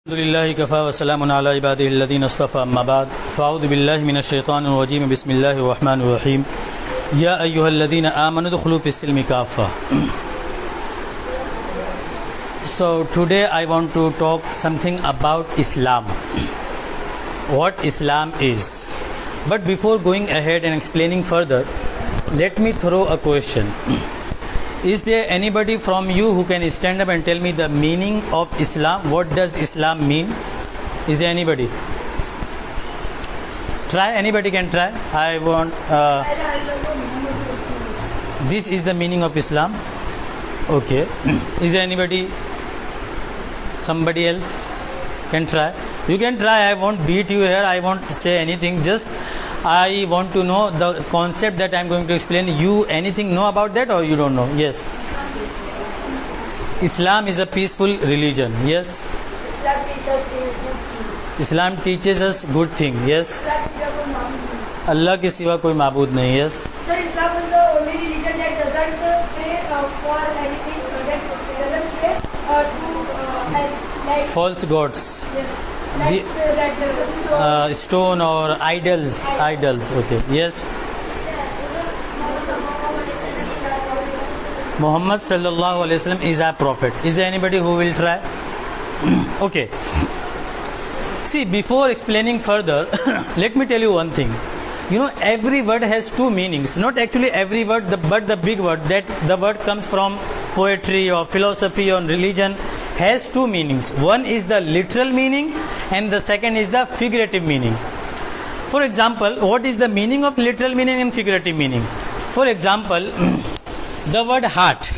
अल्हम्दुलिल्लाहि Kaffa व सलामुन अला इबादिहिल्लज़ीन इस्तफ़ा अम्मा बाद फ़अऊज़ु बिल्लाहि मिनश्शैतानिर रजीम बिस्मिल्लाहिर रहमानिर रहीम या अय्युहल्लज़ीना आमनु दुख़ुलू फ़िस्सिल्मि काफ़ा. So today I want to talk something about Islam, what Islam is. But before going ahead and explaining further, let me throw a question. Is there anybody from you who can stand up and tell me the meaning of Islam? What does Islam mean? Is there anybody? Try. Anybody can try. I want. This is the meaning of Islam. Okay. Is there anybody? Somebody else can try. You can try. I won't beat you here. I won't say anything. Just I want to know the concept that I am going to explain. You anything know about that or you don't know? Yes. Islam is a peaceful religion. Yes. Islam teaches us good thing. Yes. Allah के सिवा कोई माबूद नहीं. Yes. Sir, Islam is the only religion that doesn't pray for anything. That doesn't pray to like false gods. Yes. That Stone or idols. Okay. Yes. Muhammad sallallahu alaihi wasallam is our prophet. Is there anybody who will try? Okay. See, before explaining further, let me tell you one thing. You know, every word has two meanings. Not actually every word, but the big word. That the word comes from poetry or philosophy or religion has two meanings. One is the literal meaning and the second is the figurative meaning. For example, what is the meaning of literal meaning and figurative meaning? For example, the word heart.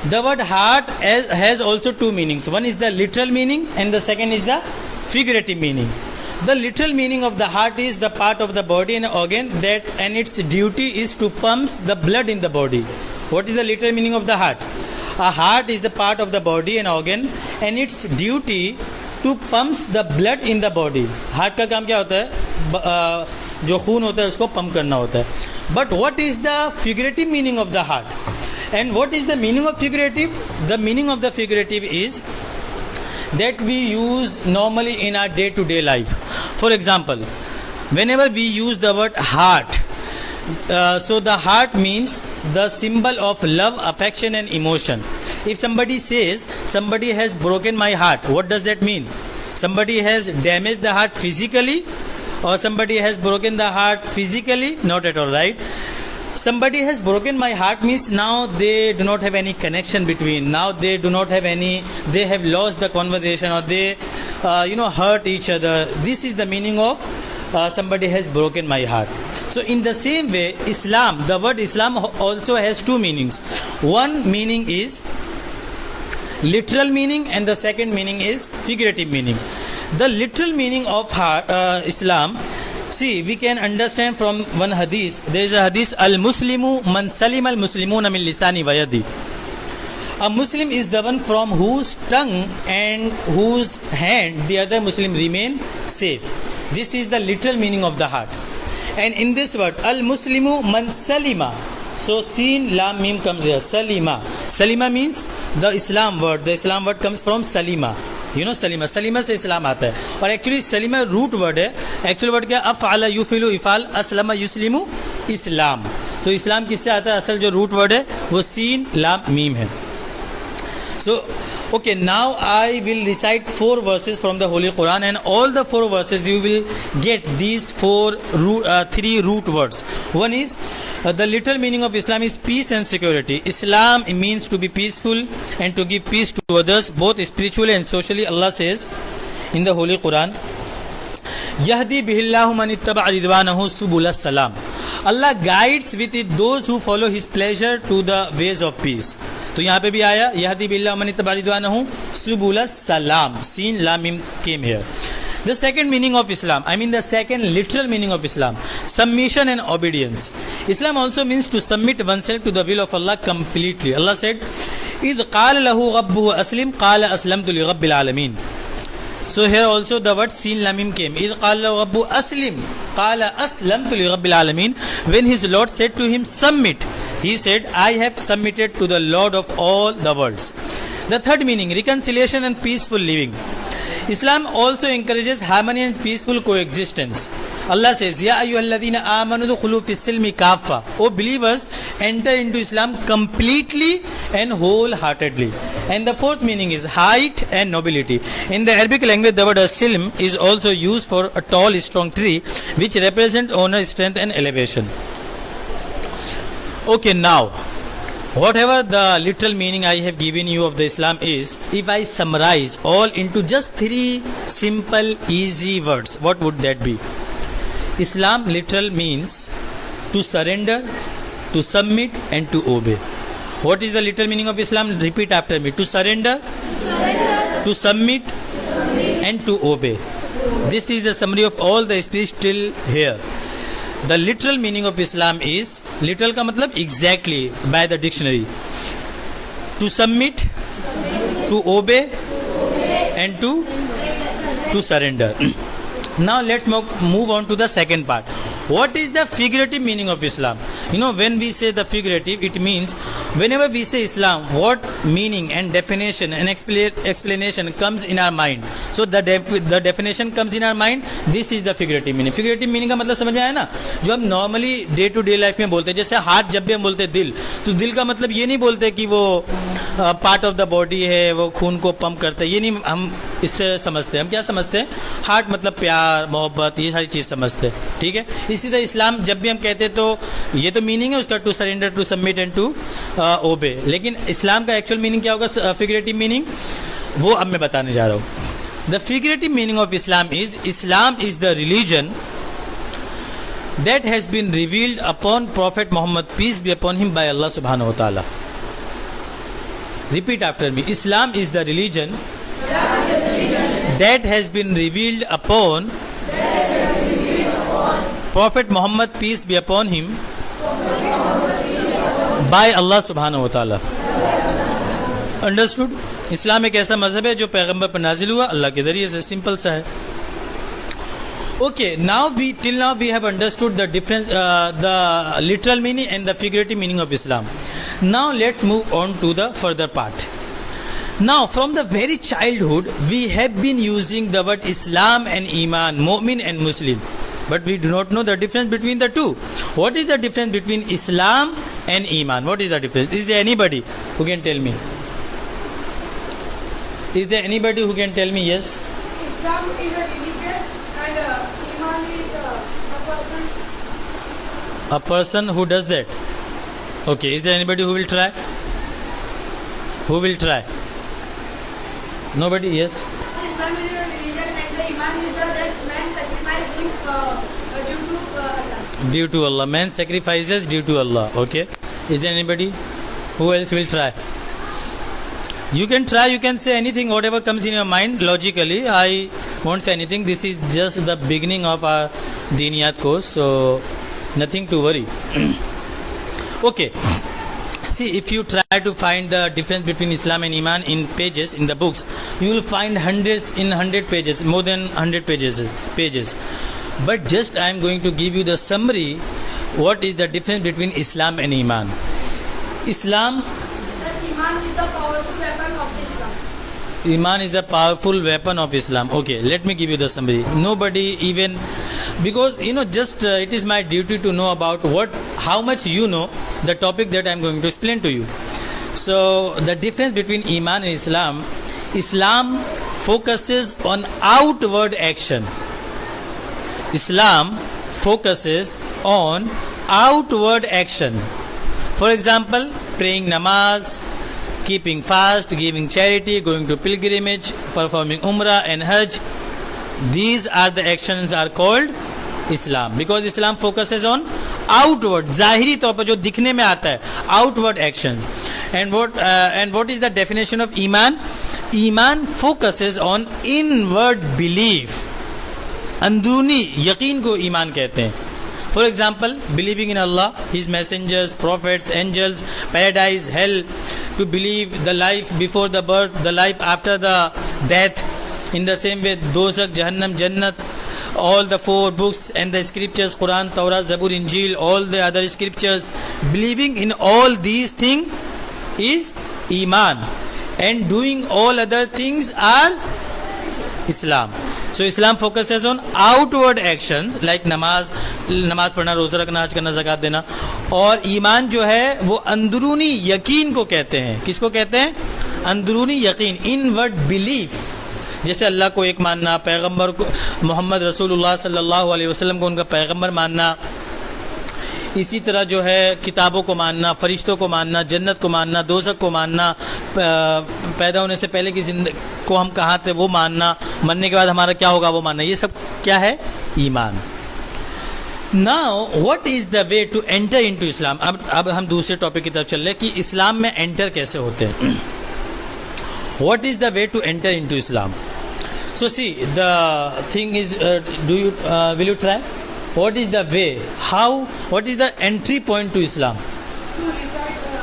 The word heart has also two meanings. One is the literal meaning and the second is the figurative meaning. The literal meaning of the heart is the part of the body and organ that and its duty is to pump the blood in the body. What is the literal meaning of the heart? A heart is the part of the body and organ and its duty to pumps the blood in the body. Heart का काम क्या होता है? जो खून होता है उसको पम्प करना होता है. But what is the figurative meaning of the heart? And what is the meaning of figurative? The meaning of the figurative is that we use normally in our day-to-day life. For example, whenever we use the word heart, so the heart means the symbol of love, affection and emotion. If somebody says somebody has broken my heart, what does that mean? Somebody has damaged the heart physically or somebody has broken the heart physically? Not at all, right? Somebody has broken my heart means now they do not have any connection between. Now they do not have any, they have lost the conversation or they hurt each other. This is the meaning of somebody has broken my heart. So in the same way, Islam, the word Islam also has two meanings. One meaning is literal meaning and the second meaning is figurative meaning. The literal meaning of Islam, see, we can understand from one hadith. There is a hadith, al-Muslimu man salim al-Muslimuna min lisani wa yadi. A Muslim is the one from whose tongue and whose hand the other Muslim remain safe. This is the literal meaning of the heart. And in this word, al-Muslimu man salima. So, sin, lam, mim comes here. Salima. Salima means the Islam word. The Islam word comes from salima. You know salima. Salima से Islam आता है. और actually salima root word है. Actual word क्या? अफ़अला युफ़िलु इफ़ाल अस्लमा युस्लिमु इस्लाम. तो इस्लाम किससे आता है? असल जो root word है वो sin, lam, mim है. So, okay, now I will recite 4 verses from the Holy Quran and all the 4 verses you will get these 3 root words. One is the literal meaning of Islam is peace and security. Islam means to be peaceful and to give peace to others, both spiritually and socially. Allah says in the Holy Quran, Yahdi bihillahu man ittaba ridwanahu subul salam. Allah guides with it those who follow His pleasure to the ways of peace. तो यहाँ पे भी आया यहदी बिल्लाहु मन इत्तबा रिदवानहु सुबुल सलाम. Sin, lam, mim came here. The second meaning of Islam, I mean the second literal meaning of Islam, submission and obedience. Islam also means to submit oneself to the will of Allah completely. Allah said, إِذْ قَالَ لَهُ رَبُّهُ أَسْلِمْ قَالَ أَسْلَمْتُ لِرَبِّ الْعَالَمِينَ. So here also the word sin, lam, mim came. إِذْ قَالَ لَهُ رَبُّهُ أَسْلِمْ قَالَ أَسْلَمْتُ لِرَبِّ الْعَالَمِينَ. When his Lord said to him, submit, he said, I have submitted to the Lord of all the worlds. The third meaning, reconciliation and peaceful living. Islam also encourages harmony and peaceful coexistence. Allah says, Ya ayyuhalladhina amanu dukhulu fis silmi kaffa. O believers, enter into Islam completely and wholeheartedly. And the fourth meaning is height and nobility. In the Arabic language, the word silm is also used for a tall, strong tree, which represents honor, strength and elevation. Okay, now, whatever the literal meaning I have given you of the Islam is, if I summarize all into just 3 simple, easy words, what would that be? Islam literal means to surrender, to submit and to obey. What is the literal meaning of Islam? Repeat after me. To surrender, to submit and to obey. This is the summary of all the speech till here. The literal meaning of Islam is, literal का मतलब exactly by the dictionary, to submit, to obey and to surrender. Now let's move on to the second part. What is the figurative meaning of Islam? You know, when we say the figurative, it means whenever we say Islam, what meaning and definition and explanation comes in our mind. So the definition comes in our mind. This is the figurative meaning. Figurative meaning का मतलब समझ में आया ना? जो हम normally day to day life में बोलते हैं, जैसे हार्ट जब भी हम बोलते हैं दिल, तो दिल का मतलब ये नहीं बोलते कि वो पार्ट ऑफ द बॉडी है, वो खून को पंप करता है, ये नहीं हम इससे समझते हैं. हम क्या समझते हैं? हार्ट मतलब प्यार, मोहब्बत, ये सारी चीज समझते हैं. ठीक है. इसी तरह इस्लाम जब भी हम कहते हैं तो ये तो मीनिंग है उसका, to surrender, to submit and to obey. लेकिन इस्लाम का एक्चुअल मीनिंग क्या होगा, फिगरेटिव मीनिंग, वो अब मैं बताने जा रहा हूँ. The figurative meaning of Islam is the religion that has been revealed upon Prophet Muhammad, peace be upon him, by Allah subhanahu wa ta'ala. Repeat after me. Islam is the religion that has been revealed upon Prophet Muhammad, peace be upon him, by Allah subhanahu wa ta'ala. Understood? इस्लाम एक ऐसा मजहब है जो पैगंबर पर नाजिल हुआ अल्लाह के जरिए से. सिंपल सा है. Okay, till now we have understood the difference, the literal meaning and the figurative meaning of Islam. Now let's move on to the further part. Now from the very childhood we have been using the word Islam and Iman, Mu'min and Muslim, but we do not know the difference between the two. What is the difference between Islam and Iman? What is the difference? Is there anybody who can tell me? Is there anybody who can tell me? Yes. Islam is a religion and Iman is a person. A person who does that. Okay, is there anybody who will try? Who will try? Nobody? Yes. Islam is a religion and the Iman is that man sacrifices him due to Allah. Due to Allah. Man sacrifices due to Allah. Okay. Is there anybody? Who else will try? You can try, you can say anything, whatever comes in your mind logically. I won't say anything. This is just the beginning of our Diniyat course, so nothing to worry. Okay. See, if you try to find the difference between Islam and Iman in pages, in the books, you will find hundreds in 100 pages, more than 100 pages. But just I am going to give you the summary. What is the difference between Islam and Iman? Islam, Iman is the powerful weapon of Islam. Iman is the powerful weapon of Islam. Okay, let me give you the summary. Nobody even, because just it is my duty to know about how much you know the topic that I am going to explain to you. So the difference between Iman and Islam, Islam focuses on outward action. Islam focuses on outward action. For example, praying namaz, keeping fast, giving charity, going to pilgrimage, performing umrah and hajj. These are the actions are called Islam, because Islam focuses on outward, zahiri तौर पर जो दिखने में आता है, outward actions. And what is the definition of Iman? Iman focuses on inward belief. अंदरूनी यकीन को ईमान कहते हैं. For example, believing in Allah, His messengers, prophets, angels, paradise, hell, to believe the life before the birth, the life after the death. In the same way, Dozak, Jahannam, Jannat, all the 4 books and the scriptures, Quran, Torah, Zabur, Injil, all the other scriptures. Believing in all these things is Iman. And doing all other things are Islam. So Islam focuses on outward actions like नमाज पढ़ना, रोज़ा रखना, हज करना, ज़कात देना. और ईमान जो है वो अंदरूनी यकीन को कहते हैं. किसको कहते हैं? अंदरूनी यकीन, इनवर्ड बिलीफ. जैसे अल्लाह को एक मानना, पैगंबर को, मोहम्मद रसूलुल्लाह सल्लल्लाहु अलैहि वसल्लम को उनका पैगंबर मानना. इसी तरह जो है किताबों को मानना, फरिश्तों को मानना, जन्नत को मानना, दोज़ख को मानना, पैदा होने से पहले की जिंदगी को हम कहाँ थे वो मानना, मरने के बाद हमारा क्या होगा वो मानना. ये सब क्या है? ईमान. Now what is the way to enter into Islam. अब हम दूसरे टॉपिक की तरफ चल रहे हैं कि इस्लाम में एंटर कैसे होते हैं. What is the way to enter into Islam. So see the thing is, do you will you try. What is the way? How? What is the entry point to Islam? To recite the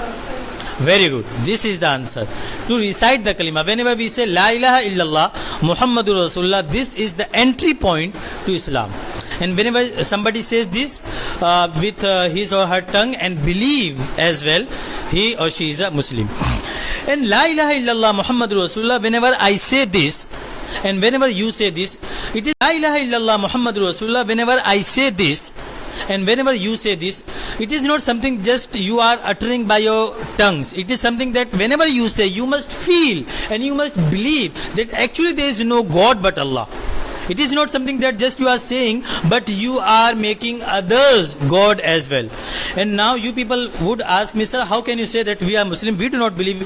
Very good. This is the answer. To recite the kalima. Whenever we say La ilaha illallah Muhammadur Rasulullah, this is the entry point to Islam. And whenever somebody says this with his or her tongue and believe as well, he or she is a Muslim. And La ilaha illallah Muhammadur Rasulullah, whenever I say this, and whenever you say this, it is La ilaha illallah Muhammadur Rasulullah. Whenever I say this and whenever you say this, it is not something just you are uttering by your tongues. It is something that whenever you say, you must feel and you must believe that actually there is no God but Allah. It is not something that just you are saying, but you are making others God as well. And now you people would ask me, sir, how can you say that we are Muslim? We do not believe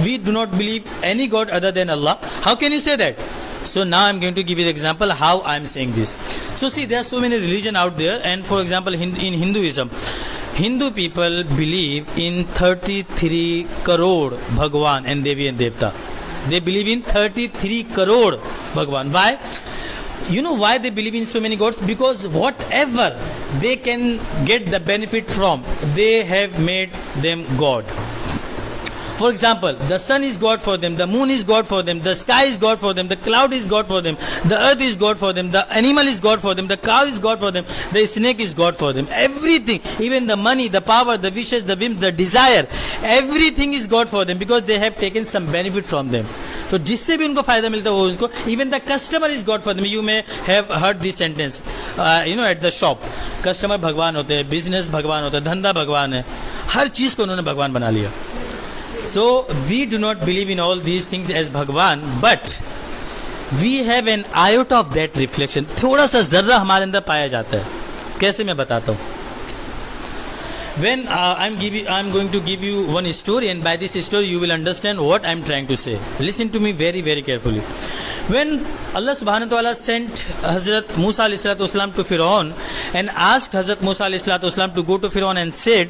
we do not believe any God other than Allah. How can you say that? So now I'm going to give you the example how I'm saying this. So see, there are so many religions out there, and for example, in Hinduism, Hindu people believe in 33 crore Bhagwan and Devi and Devta. They believe in 33 crore Bhagwan. Why? You know why they believe in so many gods? Because whatever they can get the benefit from, they have made them God. For example, the sun is God for them, the moon is God for them, the sky is God for them, the cloud is God for them, the earth is God for them, the animal is God for them, the cow is God for them, the snake is God for them. Everything, even the money, the power, the wishes, the whims, the desire, everything is God for them because they have taken some benefit from them. तो जिससे भी उनको फायदा मिलता है वो उनको, even the customer is God for them. You may have heard this sentence, you know, at the shop customer भगवान होते हैं, बिजनेस भगवान होता है, धंधा भगवान है, हर चीज को उन्होंने भगवान बना लिया. So we do not believe in all these things as Bhagwan, but we have an iota of that reflection. थोड़ा सा जर्रा हमारे अंदर पाया जाता है. कैसे मैं बताता हूँ. When I'm going to give you one story, and by this story you will understand what I'm trying to say. Listen to me very, very carefully. When Allah subhanahu wa ta'ala sent Hazrat Musa alayhi salatu wasalam to Fir'aun and asked Hazrat Musa alayhi salatu wasalam to go to Fir'aun and say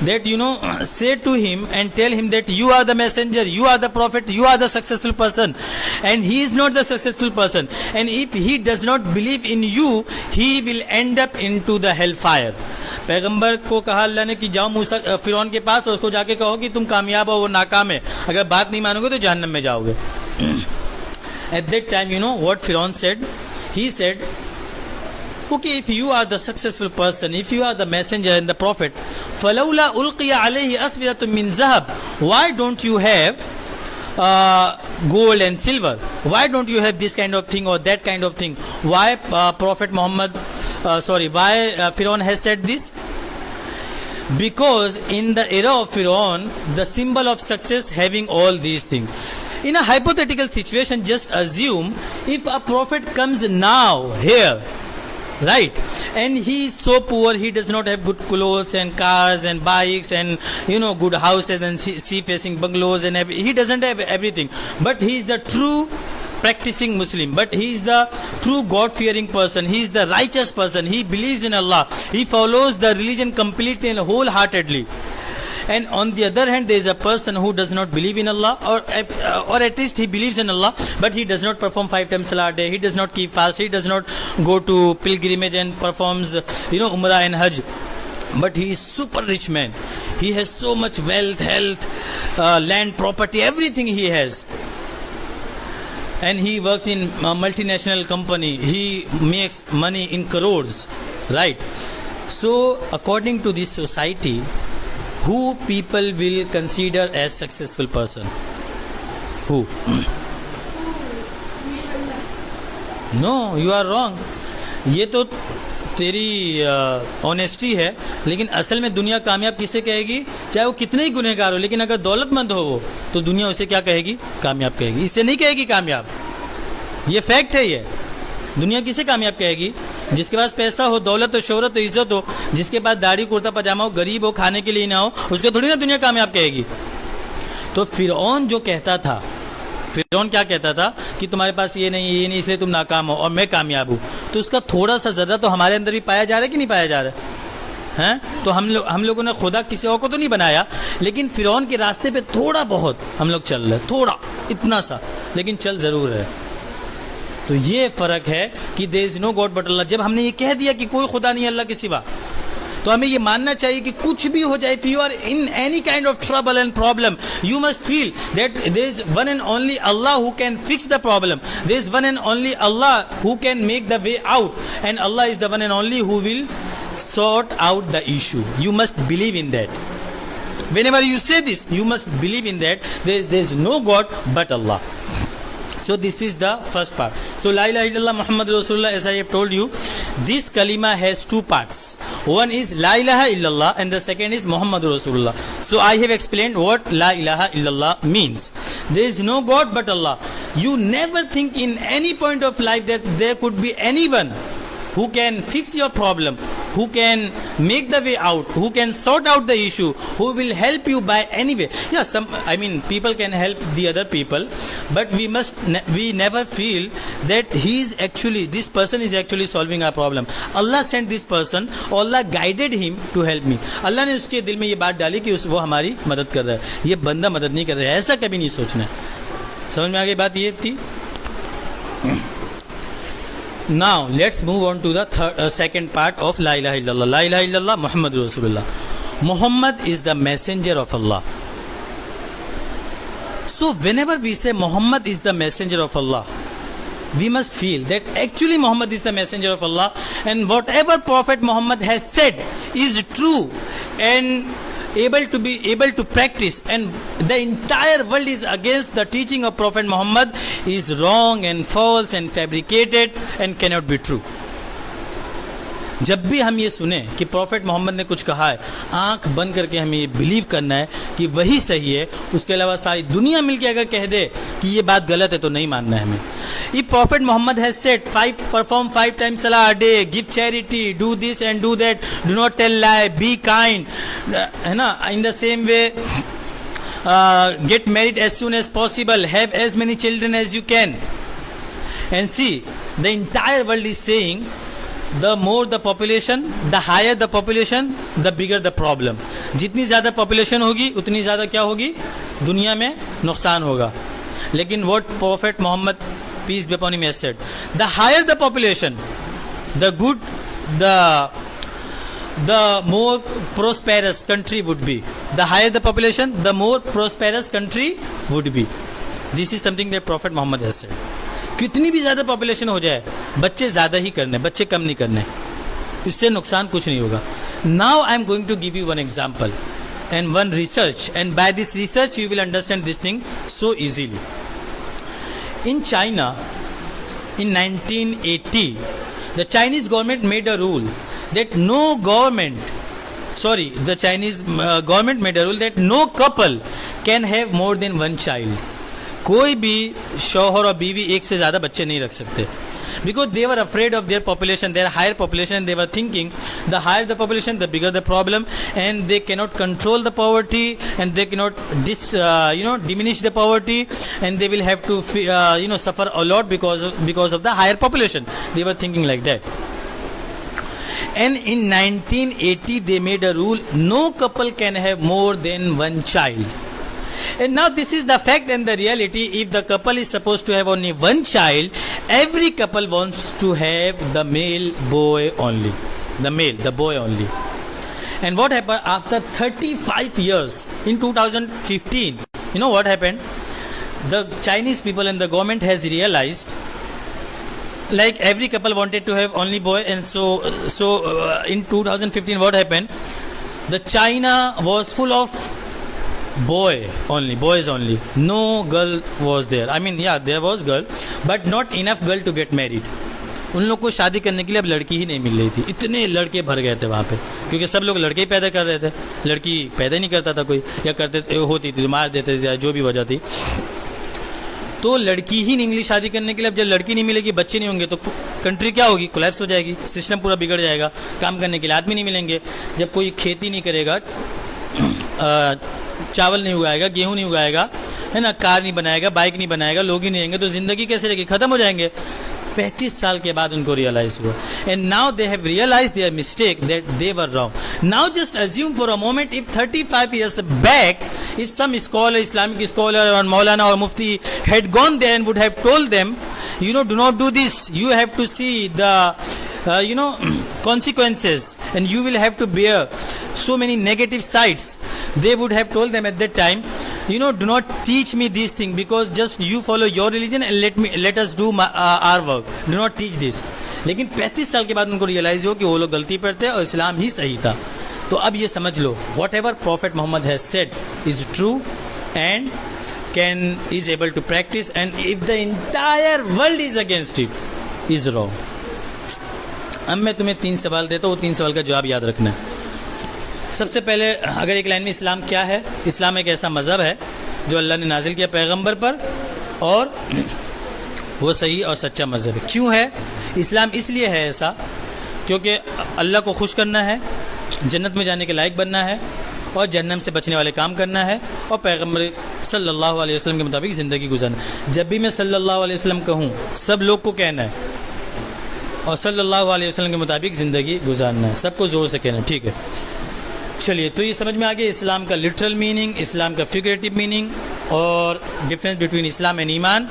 that, you know, say to him and tell him that you are the messenger, you are the prophet, you are the successful person, and he is not the successful person, and if he does not believe in you, he will end up into the hellfire. पैगंबर को कहा अल्लाह ने कि जाओ मूसा फिरौन के पास और उसको जाके कहो कि तुम कामयाब हो, वो नाकाम है, अगर बात नहीं मानोगे तो जहन्नम में जाओगे. At that time, you know what Fir'aun said? He said, okay, if you are the successful person, if you are the messenger and the prophet, فَلَوْلَا أُلْقِيَ عَلَيْهِ أَسْوِرَةٌ مِّن ذَهَبٍ, why don't you have gold and silver? Why don't you have this kind of thing or that kind of thing? Why Prophet Muhammad, why Fir'aun has said this? Because in the era of Fir'aun, the symbol of success having all these things. In a hypothetical situation, just assume if a prophet comes now here, right, and he is so poor, he does not have good clothes and cars and bikes and, you know, good houses and sea facing bungalows, and he doesn't have everything, but he is the true practicing Muslim, but he is the true God-fearing person, he is the righteous person, he believes in Allah, he follows the religion completely and wholeheartedly. And on the other hand, there is a person who does not believe in Allah, or at least he believes in Allah, but he does not perform 5 times salah a day, he does not keep fast, he does not go to pilgrimage and performs, you know, Umrah and Hajj, but he is super rich man, he has so much wealth, health, land, property, everything he has, and he works in a multinational company, he makes money in crores, right? So according to this society, who people will consider as successful person? Who? No, you are wrong. ये तो तेरी honesty है, लेकिन असल में दुनिया कामयाब किसे कहेगी? चाहे वो कितने ही गुनहगार हो, लेकिन अगर दौलतमंद हो वो, तो दुनिया उसे क्या कहेगी? कामयाब कहेगी। इसे नहीं कहेगी कामयाब। ये फैक्ट है। ये दुनिया किसे कामयाब कहेगी? जिसके पास पैसा हो, दौलत हो, शोहरत हो, इज्जत हो, जिसके पास दाढ़ी कुर्ता पजामा हो, गरीब हो, खाने के लिए ना हो, उसको थोड़ी ना दुनिया कामयाब कहेगी। तो फिरौन जो कहता था, फिरौन क्या कहता था कि तुम्हारे पास ये नहीं इसलिए तुम नाकाम हो और मैं कामयाब हूँ, तो उसका थोड़ा सा जरा तो हमारे अंदर भी पाया जा रहा है कि नहीं पाया जा रहा है? तो हम लोगों ने खुदा किसी और को तो नहीं बनाया, लेकिन फिरौन के रास्ते पे थोड़ा बहुत हम लोग चल रहे, थोड़ा इतना सा, लेकिन चल जरूर है। तो ये फर्क है कि there is no god but Allah. जब हमने ये कह दिया कि कोई खुदा नहीं अल्लाह के सिवा, तो हमें ये मानना चाहिए कि कुछ भी हो जाए, if you are in any kind of trouble and problem, you must feel that there is one and only Allah who can fix the problem, there is one and only Allah who can make the way out, and Allah is the one and only who will sort out the issue. You must believe in that. Whenever you say this, you must believe in that there is no God but Allah. So this is the first part. So La ilaha illallah Muhammad Rasulullah, as I have told you, this kalima has two parts. One is La ilaha illallah and the second is Muhammad Rasulullah. So I have explained what La ilaha illallah means. There is no God but Allah. You never think in any point of life that there could be anyone who can fix your problem, who can make the way out, who can sort out the issue, who will help you by any way. Yeah, people can help the other people, but we never feel that this person is actually solving our problem. Allah sent this person, Allah guided him to help me. Allah ने उसके दिल में ये बात डाली कि वो हमारी मदद कर रहा है, ये बंदा मदद नहीं कर रहा है। ऐसा कभी नहीं सोचना है। समझ में आ गई बात? ये थी। Now let's move on to the second part of La ilaha illallah. La ilaha illallah Muhammad Rasulullah. Muhammad is the messenger of Allah. So whenever we say Muhammad is the messenger of Allah, we must feel that actually Muhammad is the messenger of Allah, and whatever Prophet Muhammad has said is true and able to practice, and the entire world is against the teaching of Prophet Muhammad is wrong and false and fabricated and cannot be true. जब भी हम ये सुने कि profit Mohammad ने कुछ कहा है, आंख बंद करके हमें ये बिलीव करना है कि वही सही है। उसके अलावा सारी दुनिया मिलके अगर कह दे कि ये बात गलत है तो नहीं मानना है हमें। If Prophet Muhammad has said perform 5 times salah a day, give charity, do this and do that, do not tell lie, be kind, है ना? In the same way, get married as soon as possible, have as many children as you can, and see, the entire world is saying the more the population, the higher the population, the bigger the problem. जितनी ज़्यादा population होगी उतनी ज़्यादा क्या होगी? दुनिया में नुकसान होगा। लेकिन what Prophet Muhammad, peace be upon him, has said, the higher the population, the good, the more prosperous country would be. The higher the population, the more prosperous country would be. This is something that Prophet Muhammad has said. कितनी भी ज्यादा population हो जाए, बच्चे ज्यादा ही करने, बच्चे कम नहीं करने, इससे नुकसान कुछ नहीं होगा। Now I am going to give you one example and one research, and by this research you will understand this thing so easily. In China, in 1980, the Chinese government made a rule that the Chinese government made a rule that no couple can have more than one child. कोई भी शौहर और बीवी एक से ज़्यादा बच्चे नहीं रख सकते. Because they were afraid of their population, their higher population, and they were thinking the higher the population, the bigger the problem, and they cannot control the poverty, and they cannot diminish the poverty, and they will have to suffer a lot because of the higher population. They were thinking like that. And in 1980 they made a rule: no couple can have more than one child. And now this is the fact and the reality. If the couple is supposed to have only one child, every couple wants to have the boy only. And what happened after 35 years, in 2015, you know what happened? The Chinese people and the government has realized, like every couple wanted to have only boy, and so in 2015 what happened? The China was full of boys only. No girl was there. I mean, yeah, there was girl, but not enough girl to get married. उन लोग को शादी करने के लिए अब लड़की ही नहीं मिल रही थी, इतने लड़के भर गए थे वहाँ पे, क्योंकि सब लोग लड़के ही पैदा कर रहे थे, लड़की पैदा ही नहीं करता था कोई, या करते होती थी मार देते थे, जो भी वजह थी। तो लड़की ही नहीं मिली शादी करने के लिए। अब जब लड़की नहीं मिलेगी, बच्चे नहीं होंगे, तो कंट्री क्या होगी, कोलैप्स हो जाएगी, सिस्टम पूरा बिगड़ जाएगा। काम करने के लिए आदमी नहीं मिलेंगे, जब कोई खेती नहीं करेगा, चावल नहीं उगाएगा, गेहूं नहीं उगाएगा, है ना, कार नहीं बनाएगा, बाइक नहीं बनाएगा, लोग ही नहीं रहेंगे, तो जिंदगी कैसे रहेगी, खत्म हो जाएंगे। 35 साल के बाद उनको रियलाइज हुआ, and now they have realise their mistake, that they were wrong. Now just assume for a moment, if 35 years back, if some scholar, Islamic scholar or Maulana or Mufti had gone there and would have told them, do not do this, you have to see the consequences, and you will have to bear so many negative sides. They would have told them at that time, do not teach me these things, because just you follow your religion and let us do our work. Do not teach this. लेकिन 35 साल के बाद उनको realise हो कि वो लोग गलती पर थे और इस्लाम ही सही था। तो अब ये समझ लो, whatever prophet Mohammed has said is true and is able to practice, and if the entire world is against it, is wrong. अब मैं तुम्हें 3 सवाल देता हूँ, वो 3 सवाल का जवाब याद रखना है। सबसे पहले, अगर एक लाइन में, इस्लाम क्या है? इस्लाम एक ऐसा मज़हब है जो अल्लाह ने नाजिल किया पैगंबर पर, और वो सही और सच्चा मज़हब है। क्यों है इस्लाम? इसलिए है ऐसा क्योंकि अल्लाह को खुश करना है, जन्नत में जाने के लायक बनना है, और जहन्नम से बचने वाले काम करना है, और पैगंबर सल्लल्लाहु अलैहि वसल्लम के मुताबिक ज़िंदगी गुजारना। जब भी मैं सल्लल्लाहु अलैहि वसल्लम कहूँ, सब लोग को कहना है, और सल्लल्लाहु अलैहि वसल्लम के मुताबिक ज़िंदगी गुजारना है, सबको ज़ोर से कहना है, ठीक है। चलिए, तो ये समझ में आ गया इस्लाम का लिटरल मीनिंग, इस्लाम का फिगरेटिव मीनिंग, और डिफरेंस बिटवीन इस्लाम एंड ईमान,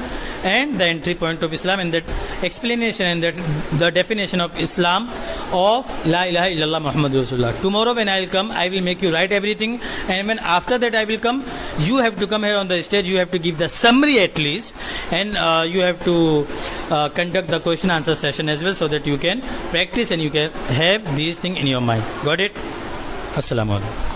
and the entry point of Islam, and that explanation and that the definition of Islam of La ilaha illallah Muhammadur Rasulullah. Tomorrow when I will come, I will make you write everything, and when after that I will come, you have to come here on the stage, you have to give the summary at least, and you have to conduct the question answer session as well, so that you can practice and you can have these things in your mind. Got it? Assalamu alaikum.